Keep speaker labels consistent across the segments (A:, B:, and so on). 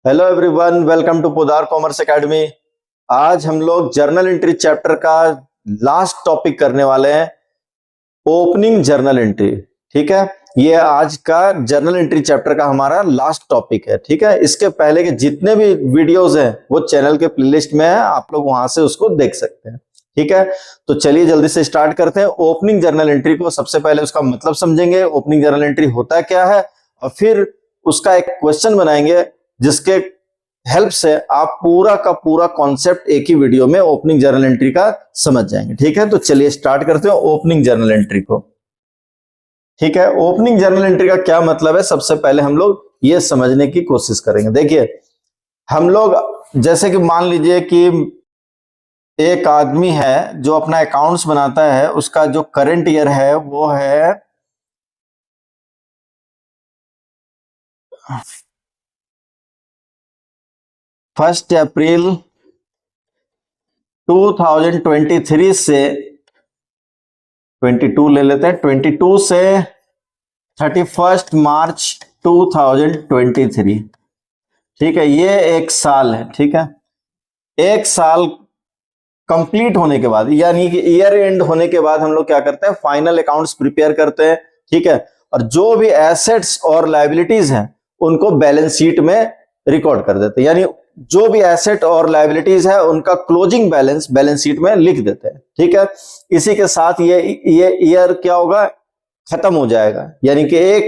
A: Hello everyone, welcome to Podar commerce academy. आज हम लोग जर्नल एंट्री चैप्टर का लास्ट टॉपिक करने वाले हैं, ओपनिंग जर्नल एंट्री। ठीक है, ये आज का जर्नल एंट्री चैप्टर का हमारा लास्ट टॉपिक है। ठीक है, इसके पहले के जितने भी वीडियोस हैं वो चैनल के प्लेलिस्ट में है, आप लोग वहां से उसको देख सकते हैं। ठीक है, तो चलिए जल्दी से स्टार्ट करते हैं। ओपनिंग जर्नल एंट्री को सबसे पहले उसका मतलब समझेंगे, ओपनिंग जर्नल एंट्री होता क्या है, और फिर उसका एक क्वेश्चन बनाएंगे जिसके हेल्प से आप पूरा का पूरा कॉन्सेप्ट एक ही वीडियो में ओपनिंग जर्नल एंट्री का समझ जाएंगे। ठीक है, तो चलिए स्टार्ट करते हैं ओपनिंग जर्नल एंट्री को। ठीक है, ओपनिंग जर्नल एंट्री का क्या मतलब है, सबसे पहले हम लोग ये समझने की कोशिश करेंगे। देखिए, हम लोग जैसे कि मान लीजिए कि एक आदमी है जो अपना अकाउंट्स बनाता है, उसका जो करंट ईयर है वो है 1 अप्रैल 2023 से 22 ले लेते हैं, 22 से 31 मार्च 2023। ठीक है, ये एक साल है। ठीक है, एक साल कंप्लीट होने के बाद यानी कि ईयर एंड होने के बाद हम लोग क्या करते हैं, फाइनल अकाउंट्स प्रिपेयर करते हैं। ठीक है, और जो भी एसेट्स और लायबिलिटीज हैं उनको बैलेंस शीट में रिकॉर्ड कर देते हैं, यानी जो भी एसेट और लायबिलिटीज है उनका क्लोजिंग बैलेंस बैलेंस शीट में लिख देते हैं। ठीक है, इसी के साथ ये ईयर क्या होगा, खत्म हो जाएगा। यानी कि एक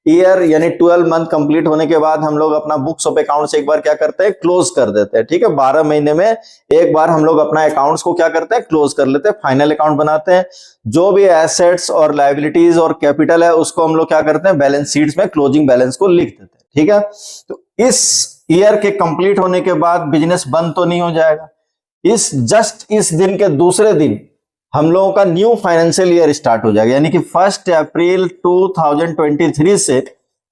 A: ईयर यानी 12 मंथ कंप्लीट होने के बाद हम लोग अपना बुक्स ऑफ अकाउंट्स एक बार क्या करते हैं, क्लोज कर देते हैं। ठीक है, 12 महीने में एक बार हम लोग अपना अकाउंट्स को क्या करते हैं, क्लोज कर लेते हैं, फाइनल अकाउंट बनाते हैं। जो भी एसेट्स और लायबिलिटीज और कैपिटल है उसको हम लोग क्या करते हैं, बैलेंस शीट्स में क्लोजिंग बैलेंस को लिख देते हैं। ठीक है, तो इस ईयर के कंप्लीट होने के बाद बिजनेस बंद तो नहीं हो जाएगा। इस दिन के दूसरे दिन हम लोगों का न्यू फाइनेंशियल ईयर स्टार्ट हो जाएगा, यानी कि 1 अप्रैल 2023 से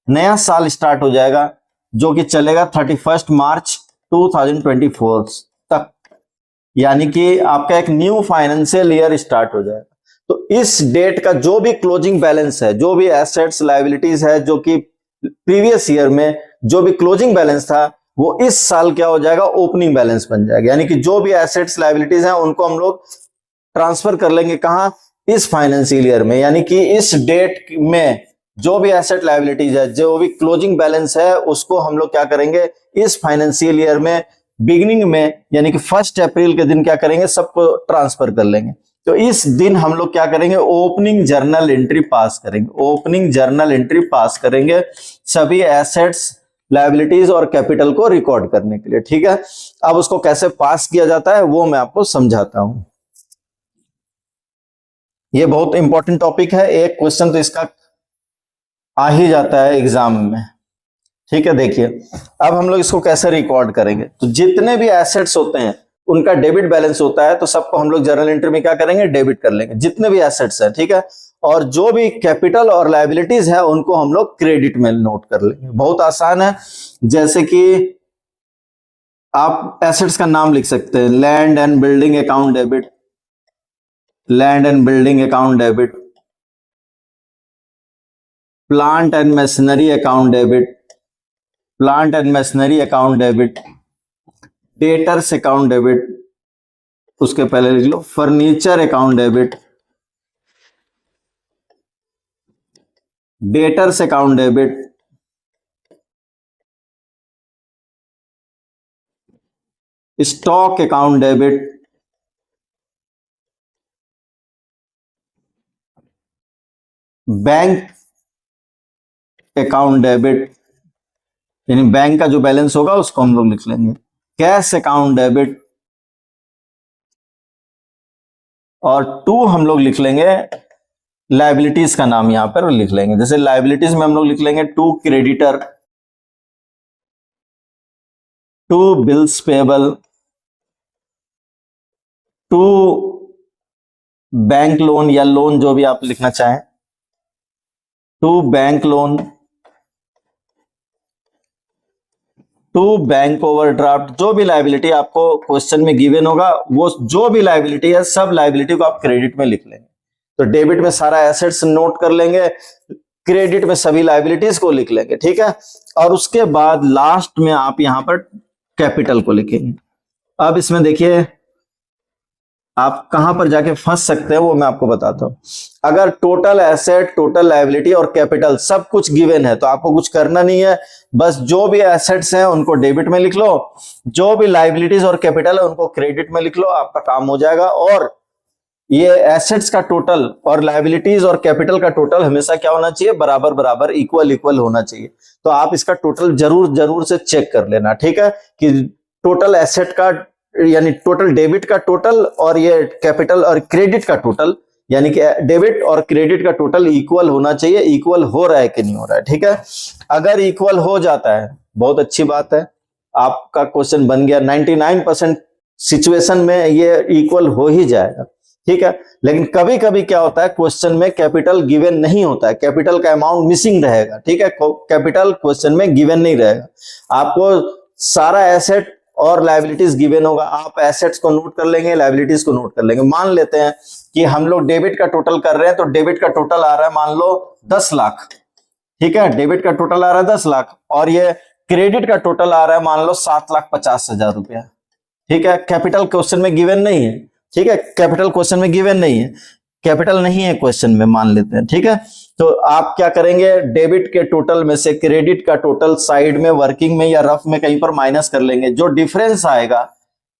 A: नया साल स्टार्ट हो जाएगा, जो कि चलेगा 31 मार्च 2024 तक, यानी कि आपका एक न्यू फाइनेंशियल ईयर स्टार्ट हो जाएगा। तो इस डेट का जो भी क्लोजिंग बैलेंस है, जो भी एसेट्स लायबिलिटीज है, जो कि प्रीवियस ईयर में जो भी क्लोजिंग बैलेंस था, वो इस साल क्या हो जाएगा, ओपनिंग बैलेंस बन जाएगा। यानी कि जो भी एसेट्स लायबिलिटीज हैं उनको हम लोग ट्रांसफर कर लेंगे कहां, इस फाइनेंशियल ईयर में। यानी कि इस डेट में जो भी एसेट लायबिलिटीज है, जो भी क्लोजिंग बैलेंस है, उसको हम लोग क्या करेंगे, इस फाइनेंशियल ईयर में बिगिनिंग में यानी कि 1 अप्रैल के दिन क्या करेंगे, सबको ट्रांसफर कर लेंगे। तो इस दिन हम लोग क्या करेंगे, ओपनिंग जर्नल एंट्री पास करेंगे। ओपनिंग जर्नल एंट्री पास करेंगे सभी एसेट्स, लायबिलिटीज और कैपिटल को रिकॉर्ड करने के लिए। ठीक है, अब उसको कैसे पास किया जाता है वो मैं आपको समझाता हूं। ये बहुत इंपॉर्टेंट टॉपिक है, एक क्वेश्चन तो इसका आ ही जाता है एग्जाम में। ठीक है, देखिए अब हम लोग इसको कैसे रिकॉर्ड करेंगे। तो जितने भी एसेट्स होते हैं उनका डेबिट बैलेंस होता है, तो सबको हम लोग जर्नल एंट्री में क्या करेंगे, डेबिट कर लेंगे, जितने भी एसेट्स हैं। ठीक है, और जो भी कैपिटल और लायबिलिटीज है उनको हम लोग क्रेडिट में नोट कर लेंगे। बहुत आसान है, जैसे कि आप एसेट्स का नाम लिख सकते हैं, land and building account debit, land and building account debit, plant and machinery account debit, plant and machinery account debit, debtors account debit, उसके पहले लिख लो furniture account debit, debtors account debit, stock account debit, bank account debit, यानी bank का जो balance होगा उसको हम लोग लिख लेंगे, कैश अकाउंट डेबिट, और 2 हम लोग लिख लेंगे लायबिलिटीज का नाम यहां पर लिख लेंगे। जैसे लायबिलिटीज में हम लोग लिख लेंगे 2 creditor, 2 bills payable, 2 bank loan या लोन जो भी आप लिखना चाहें, 2 बैंक लोन, 2 बैंक ओवरड्राफ्ट। जो भी लायबिलिटी आपको क्वेश्चन में गिवन होगा, वो जो भी लायबिलिटी है सब लायबिलिटी को आप क्रेडिट में लिख लेंगे। तो डेबिट में सारा एसेट्स नोट कर लेंगे, क्रेडिट में सभी लाइबिलिटीज को लिख लेंगे, ठीक है। और उसके बाद लास्ट में आप यहां पर कैपिटल को लिखेंगे। अब इसमें देखिए आप कहां पर जाके फंस सकते हैं वो मैं आपको बताता हूं। अगर टोटल एसेट, टोटल लायबिलिटी और कैपिटल सब कुछ गिवन है तो आपको कुछ करना नहीं है, बस जो भी एसेट्स हैं उनको डेबिट में लिख लो, जो भी लायबिलिटीज और कैपिटल है उनको क्रेडिट में लिख लो, आपका काम हो जाएगा। और ये एसेट्स का टोटल और लायबिलिटीज और कैपिटल का टोटल हमेशा क्या होना चाहिए, बराबर बराबर, इक्वल इक्वल होना चाहिए। तो आप इसका टोटल जरूर जरूर से चेक कर लेना, ठीक है, कि टोटल एसेट का यानी टोटल डेबिट का टोटल और ये कैपिटल और क्रेडिट का टोटल, यानी कि डेबिट और क्रेडिट का टोटल इक्वल होना चाहिए। इक्वल हो रहा है कि नहीं हो रहा है, ठीक है। अगर इक्वल हो जाता है बहुत अच्छी बात है, आपका क्वेश्चन बन गया। 99% सिचुएशन में ये इक्वल हो ही जाएगा, ठीक है। लेकिन कभी कभी क्या होता है, क्वेश्चन में कैपिटल गिवन नहीं होता है, कैपिटल का अमाउंट मिसिंग रहेगा, ठीक है। कैपिटल क्वेश्चन में गिवन नहीं रहेगा, आपको सारा एसेट और लायबिलिटीज गिवन होगा। आप एसेट्स को नोट कर लेंगे, लायबिलिटीज को नोट कर लेंगे। मान लेते हैं कि हम लोग डेबिट का टोटल कर रहे हैं, तो डेबिट का टोटल आ रहा है मान लो 10 लाख, ठीक है, डेबिट का टोटल आ रहा है 10 लाख, और ये क्रेडिट का टोटल आ रहा है मान लो 7,50,000 रुपया, ठीक है। कैपिटल क्वेश्चन में गिवन नहीं है, ठीक है, कैपिटल क्वेश्चन में गिवन नहीं है, कैपिटल नहीं है क्वेश्चन में, मान लेते हैं, ठीक है। तो आप क्या करेंगे, डेबिट के टोटल में से क्रेडिट का टोटल साइड में वर्किंग में या रफ में कहीं पर माइनस कर लेंगे, जो डिफरेंस आएगा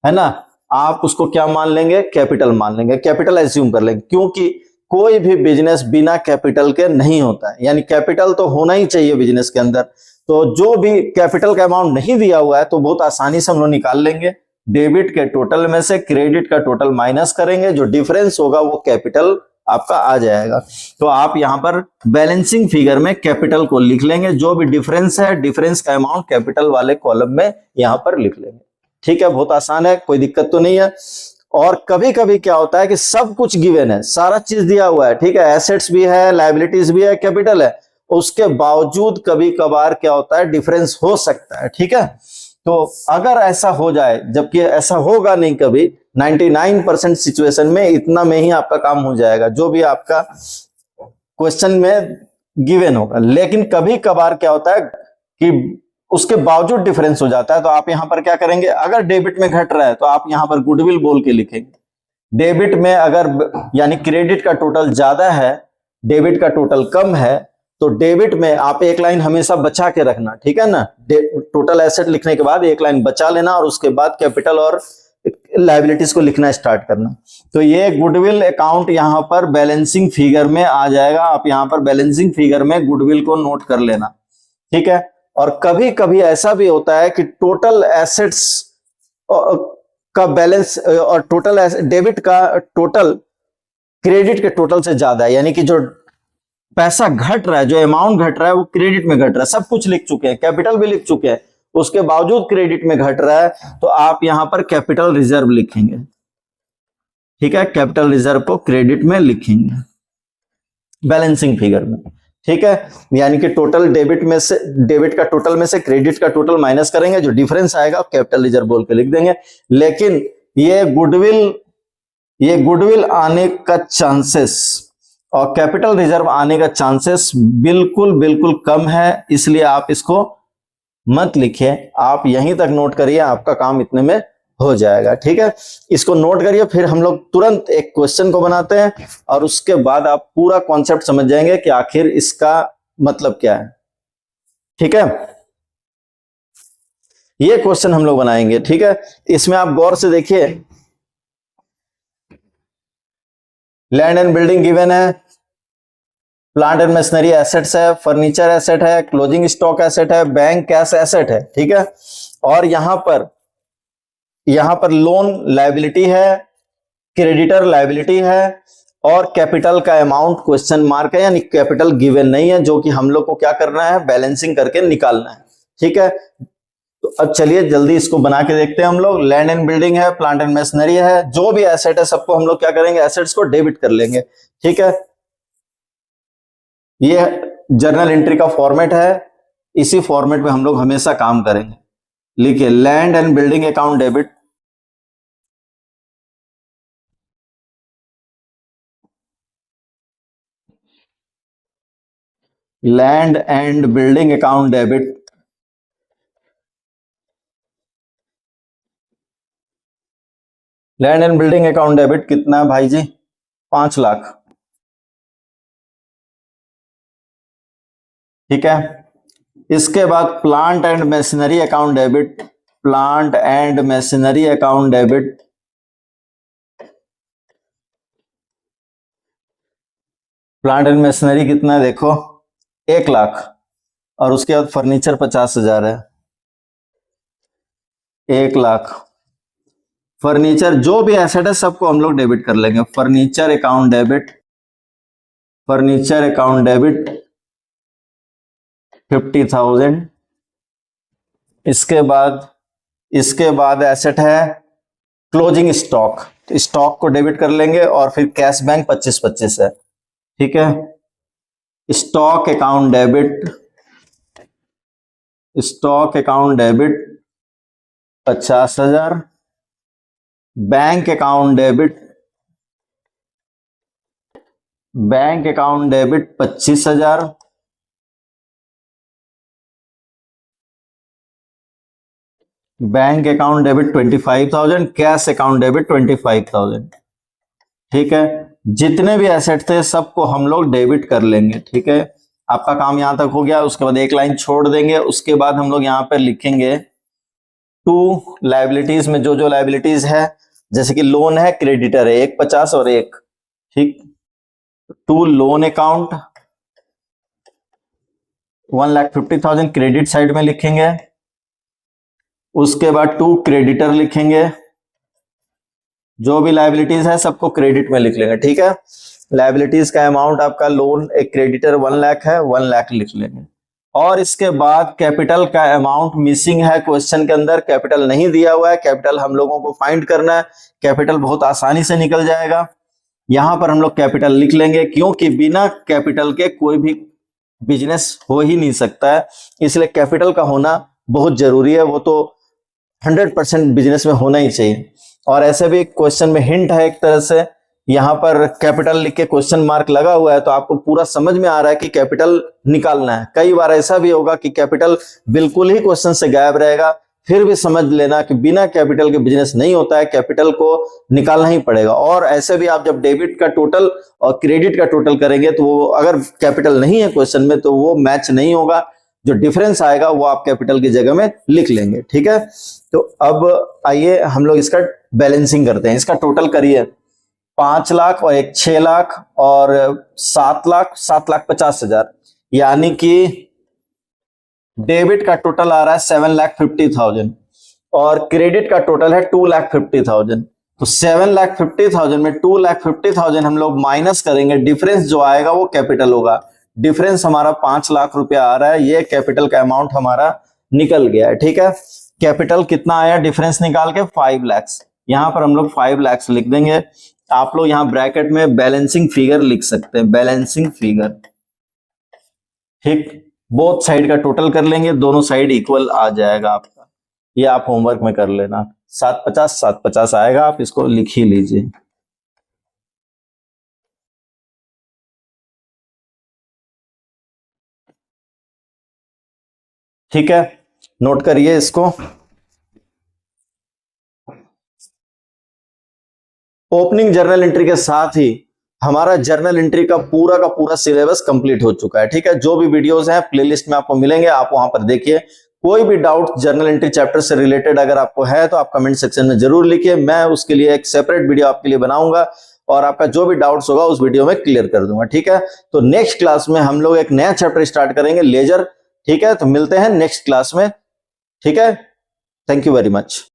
A: है ना, आप उसको क्या मान लेंगे, कैपिटल मान लेंगे, कैपिटल एज्यूम कर लेंगे। क्योंकि कोई भी बिजनेस बिना कैपिटल के नहीं होता है, यानी कैपिटल तो होना ही चाहिए बिजनेस के अंदर। तो जो भी कैपिटल का अमाउंट नहीं दिया हुआ है तो बहुत आसानी से हम लोग निकाल लेंगे। डेबिट के टोटल में से क्रेडिट का टोटल माइनस करेंगे, जो डिफरेंस होगा वो कैपिटल आपका आ जाएगा। तो आप यहां पर बैलेंसिंग फिगर में कैपिटल को लिख लेंगे, जो भी डिफरेंस है, डिफरेंस का अमाउंट कैपिटल वाले कॉलम में यहां पर लिख लेंगे, ठीक है। बहुत आसान है, कोई दिक्कत तो नहीं है। और कभी कभी क्या होता है कि सब कुछ गिवन है, सारा चीज दिया हुआ है, ठीक है, एसेट्स भी है, लायबिलिटीज भी है, कैपिटल है, उसके बावजूद कभी कभार क्या होता है, डिफरेंस हो सकता है, ठीक है। तो अगर ऐसा हो जाए, जबकि ऐसा होगा नहीं कभी, 99% सिचुएशन में इतना में ही आपका काम हो जाएगा, जो भी आपका क्वेश्चन में गिवन होगा। लेकिन कभी कभार क्या होता है कि उसके बावजूद डिफरेंस हो जाता है, तो आप यहां पर क्या करेंगे, अगर डेबिट में घट रहा है तो आप यहां पर गुडविल बोल के लिखेंगे। डेबिट में अगर यानी क्रेडिट का टोटल ज्यादा है, डेबिट का टोटल कम है, तो डेबिट में आप एक लाइन हमेशा बचा के रखना, ठीक है ना। टोटल एसेट लिखने के बाद एक लाइन बचा लेना और उसके बाद कैपिटल और लायबिलिटीज को लिखना स्टार्ट करना। तो ये गुडविल अकाउंट यहां पर बैलेंसिंग फिगर में आ जाएगा। आप यहां पर बैलेंसिंग फिगर में गुडविल को नोट कर लेना, ठीक है। और कभी कभी ऐसा भी होता है कि टोटल एसेट्स का बैलेंस और टोटल डेबिट का टोटल क्रेडिट के टोटल से ज्यादा है, यानी कि जो पैसा घट रहा है, जो अमाउंट घट रहा है वो क्रेडिट में घट रहा है। सब कुछ लिख चुके हैं, कैपिटल भी लिख चुके हैं, उसके बावजूद क्रेडिट में घट रहा है, तो आप यहां पर कैपिटल रिजर्व लिखेंगे, ठीक है, कैपिटल रिजर्व को क्रेडिट में लिखेंगे बैलेंसिंग फिगर में, ठीक है। यानी कि टोटल डेबिट में से, डेबिट का टोटल में से क्रेडिट का टोटल माइनस करेंगे, जो डिफरेंस आएगा कैपिटल रिजर्व बोल के लिख देंगे। लेकिन ये गुडविल आने का चांसेस और कैपिटल रिजर्व आने का चांसेस बिल्कुल बिल्कुल कम है, इसलिए आप इसको मत लिखिए, आप यहीं तक नोट करिए, आपका काम इतने में हो जाएगा, ठीक है। इसको नोट करिए, फिर हम लोग तुरंत एक क्वेश्चन को बनाते हैं और उसके बाद आप पूरा कॉन्सेप्ट समझ जाएंगे कि आखिर इसका मतलब क्या है, ठीक है। ये क्वेश्चन हम लोग बनाएंगे, ठीक है। इसमें आप गौर से देखिए, लैंड एंड बिल्डिंग गिवन है, प्लांट एंड मशीनरी एसेट्स है, फर्नीचर एसेट है, क्लोजिंग स्टॉक एसेट है, बैंक कैश एसेट है, ठीक है। और यहां पर लोन लायबिलिटी है, क्रेडिटर लायबिलिटी है, और कैपिटल का अमाउंट क्वेश्चन मार्क है, यानी कैपिटल गिवन नहीं है, जो कि हम लोग को क्या करना है, बैलेंसिंग करके निकालना है, ठीक है। तो अब चलिए जल्दी इसको बना के देखते हैं हम लोग। लैंड एंड बिल्डिंग है, प्लांट एंड मशीनरी है, जो भी एसेट है सबको हम लोग क्या करेंगे, एसेट्स को डेबिट कर लेंगे, ठीक है। ये जर्नल एंट्री का फॉर्मेट है, इसी फॉर्मेट में हम लोग हमेशा काम करेंगे। लिखिए land and building account debit, land and building account debit, land and building account debit कितना है भाई जी? 5 लाख। ठीक है, इसके बाद plant and machinery account debit, plant and machinery account debit, plant and machinery कितना है देखो, 1 लाख। और उसके बाद फर्नीचर 50,000 है, 1 लाख। फर्नीचर जो भी एसेट है सबको हम लोग डेबिट कर लेंगे। Furniture account debit, furniture account debit 50,000। इसके बाद एसेट है क्लोजिंग स्टॉक, स्टॉक को डेबिट कर लेंगे। और फिर कैश बैंक 25-25 है। ठीक है, stock account debit, stock account debit 50,000। Bank account debit, bank account debit 25,000। Bank account debit 25,000, cash account debit 25,000। ठीक है, जितने भी एसेट थे सबको हम लोग डेबिट कर लेंगे। ठीक है, आपका काम यहां तक हो गया। उसके बाद एक लाइन छोड़ देंगे। उसके बाद हम लोग यहां पर लिखेंगे टू लायबिलिटीज में जो जो लायबिलिटीज है, जैसे कि लोन है, क्रेडिटर है, एक 50 और एक। ठीक, two loan account 1,50,000 credit side में लिखेंगे। उसके बाद टू क्रेडिटर लिखेंगे, जो भी लायबिलिटीज है सबको क्रेडिट में लिख लेंगे। ठीक है, लायबिलिटीज का अमाउंट आपका लोन एक क्रेडिटर 1 लाख है, 1 लाख लिख लेंगे। और इसके बाद कैपिटल का अमाउंट मिसिंग है क्वेश्चन के अंदर, कैपिटल नहीं दिया हुआ है। कैपिटल हम लोगों को फाइंड करना है। कैपिटल बहुत आसानी से निकल जाएगा। यहां पर हम लोग कैपिटल लिख लेंगे, क्योंकि बिना कैपिटल के कोई भी बिजनेस हो ही नहीं सकता है। इसलिए कैपिटल का होना बहुत जरूरी है, वो तो 100% बिजनेस में होना ही चाहिए। और ऐसे भी क्वेश्चन में हिंट है एक तरह से, यहां पर कैपिटल लिख के क्वेश्चन मार्क लगा हुआ है, तो आपको पूरा समझ में आ रहा है कि कैपिटल निकालना है। कई बार ऐसा भी होगा कि कैपिटल बिल्कुल ही क्वेश्चन से गायब रहेगा, फिर भी समझ लेना कि बिना कैपिटल के बिजनेस नहीं होता है, कैपिटल को निकालना ही पड़ेगा। और ऐसे भी आप जब डेबिट का टोटल और क्रेडिट का टोटल करेंगे तो वो अगर कैपिटल नहीं है क्वेश्चन में तो वो मैच नहीं होगा, जो डिफरेंस आएगा वो आप कैपिटल की जगह में लिख लेंगे। ठीक है, तो अब आइए हम लोग इसका बैलेंसिंग करते हैं। इसका टोटल करिए, 5 लाख और एक 6 लाख और 7 लाख, 7,50,000, यानी कि डेबिट का टोटल आ रहा है 7,50,000 और क्रेडिट का टोटल है 2,50,000। तो 7,50,000 में 2,50,000 हम लोग माइनस करेंगे, डिफरेंस जो आएगा वो कैपिटल होगा। डिफरेंस हमारा 5 लाख रुपया आ रहा है, ये कैपिटल का अमाउंट हमारा निकल गया है। ठीक है, कैपिटल कितना आया डिफरेंस निकाल के? 5 लाख। यहां पर हम लोग 5 लाख लिख देंगे। आप लोग यहां ब्रैकेट में बैलेंसिंग फिगर लिख सकते हैं, बैलेंसिंग फिगर। ठीक, बोथ साइड का टोटल कर लेंगे, दोनों साइड इक्वल आ जाएगा आपका। ये आप होमवर्क में कर लेना। 750 750 आएगा, आप इसको लिख ही लीजिए। ठीक है, नोट करिए इसको। ओपनिंग जर्नल एंट्री के साथ ही हमारा जर्नल एंट्री का पूरा सिलेबस कंप्लीट हो चुका है। ठीक है, जो भी वीडियोस हैं प्लेलिस्ट में आपको मिलेंगे, आप वहां पर देखिए। कोई भी डाउट जर्नल एंट्री चैप्टर से रिलेटेड अगर आपको है तो आप कमेंट सेक्शन में जरूर लिखिए, मैं उसके लिए एक सेपरेट वीडियो आपके लिए बनाऊंगा और आपका जो भी डाउट्स होगा उस वीडियो में क्लियर कर दूंगा। ठीक है, तो नेक्स्ट क्लास में हम लोग एक नया चैप्टर स्टार्ट करेंगे, लेजर। ठीक है, तो मिलते हैं नेक्स्ट क्लास में। ठीक है, थैंक यू वेरी मच।